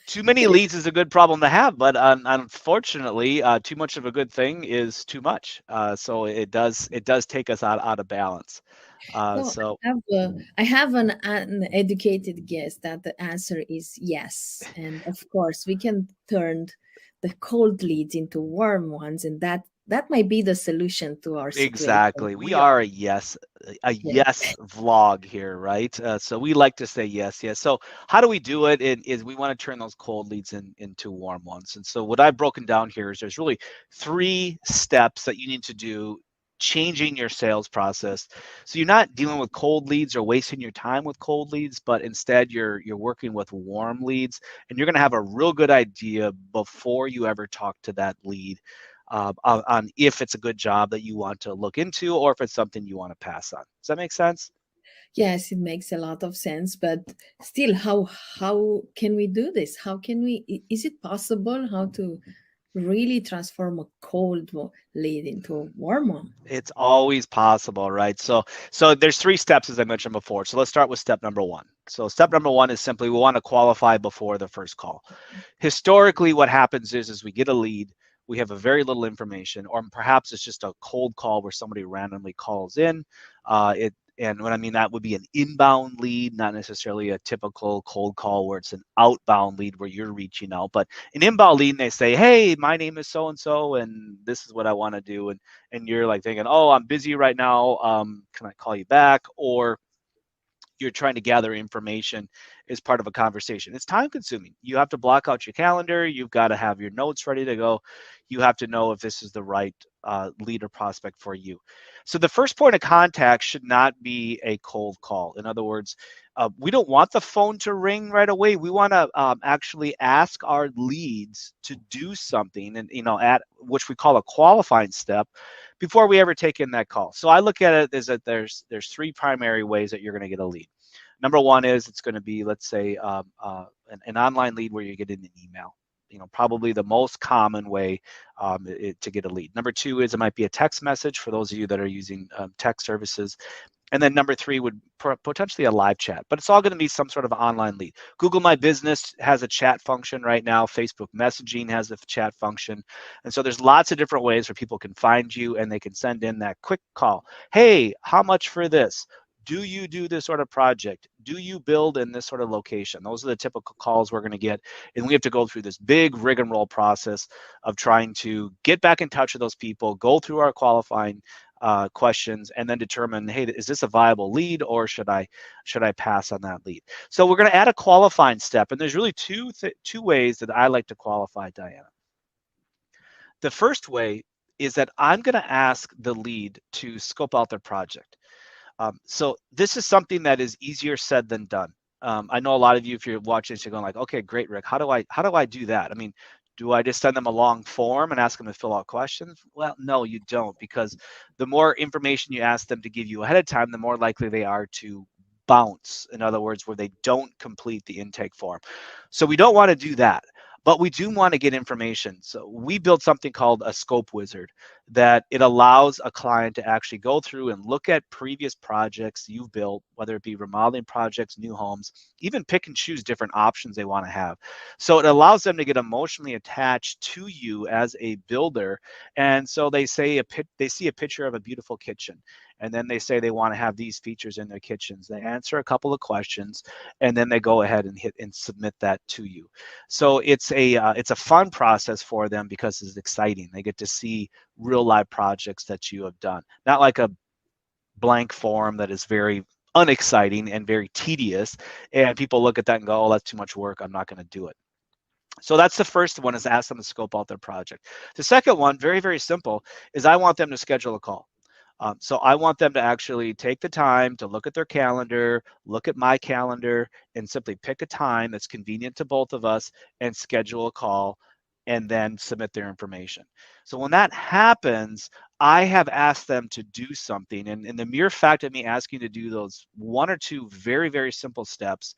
Too many leads is a good problem to have, but unfortunately, too much of a good thing is too much. So it does take us out of balance. So So I have an educated guess that the answer is yes. And of course, we can turn the cold leads into warm ones, and that might be the solution to our situation. exactly, we are a Yeah. yes vlog here, right? So we like to say yes, yes. So how do we do it? Is we want to turn those cold leads into warm ones. And so what I've broken down here is there's really 3 steps that you need to do changing your sales process, so you're not dealing with cold leads or wasting your time with cold leads, but instead you're working with warm leads, and you're going to have a real good idea before you ever talk to that lead, on if it's a good job that you want to look into or if it's something you want to pass on. Does that make sense? Yes, it makes a lot of sense, but still, how can we do this? How can we? Is it possible how to really transform a lead into a warm one? It's always possible, right? So there's 3 steps, as I mentioned before. So let's start with step number 1. So step number 1 is simply we want to qualify before the first call. Historically, what happens is we get a lead, we have a very little information, or perhaps it's just a cold call where somebody randomly calls in. It and what I mean that would be an inbound lead, not necessarily a typical cold call where it's an outbound lead where you're reaching out, but an inbound lead, and they say, "Hey, my name is so and so, and this is what I want to do," and you're like thinking, "Oh, I'm busy right now. Can I call you back?" Or you're trying to gather information as part of a conversation. It's time consuming. You have to block out your calendar. You've got to have your notes ready to go. You have to know if this is the right lead or prospect for you. So the first point of contact should not be a cold call. In other words, we don't want the phone to ring right away. We want to actually ask our leads to do something, and at which we call a qualifying step, before we ever take in that call. So I look at it as that there's 3 primary ways that you're going to get a lead. Number 1 is it's going to be, let's say, an online lead where you're getting an email. Probably the most common way to get a lead. Number 2 is it might be a text message for those of you that are using text services. And then number 3 would potentially a live chat, but it's all going to be some sort of online lead. Google My Business has a chat function right now. Facebook Messaging has a chat function. And so there's lots of different ways where people can find you and they can send in that quick call. Hey, how much for this? Do you do this sort of project? Do you build in this sort of location? Those are the typical calls we're going to get. And we have to go through this big rigmarole process of trying to get back in touch with those people, go through our qualifying questions, and then determine, hey, is this a viable lead, or should I pass on that lead? So we're going to add a qualifying step, and there's really two ways that I like to qualify, Diana. The first way is that I'm going to ask the lead to scope out their project. So this is something that is easier said than done. I know a lot of you, if you're watching this, you're going like, okay, great, Rick. How do I do that? I mean, do I just send them a long form and ask them to fill out questions? Well, no, you don't, because the more information you ask them to give you ahead of time, the more likely they are to bounce. In other words, where they don't complete the intake form. So we don't want to do that. But we do want to get information. So we built something called a scope wizard, that it allows a client to actually go through and look at previous projects you've built, whether it be remodeling projects, new homes, even pick and choose different options they want to have. So it allows them to get emotionally attached to you as a builder. And so they see a picture of a beautiful kitchen, and then they say they want to have these features in their kitchens. They answer a couple of questions, and then they go ahead and hit and submit that to you. So it's a fun process for them because it's exciting. They get to see real live projects that you have done, not like a blank form that is very unexciting and very tedious, and people look at that and go, oh, that's too much work, I'm not going to do it. So that's the first one, is ask them to scope out their project. The second one, very, very simple, is I want them to schedule a call. So I want them to actually take the time to look at their calendar, look at my calendar, and simply pick a time that's convenient to both of us and schedule a call, and then submit their information. So when that happens, I have asked them to do something. And the mere fact of me asking to do those 1 or 2 very, very simple steps,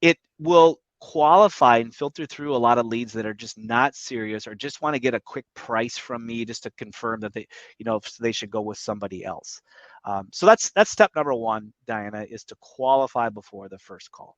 it will qualify and filter through a lot of leads that are just not serious or just want to get a quick price from me just to confirm that if they should go with somebody else. So that's step number 1, Diana, is to qualify before the first call.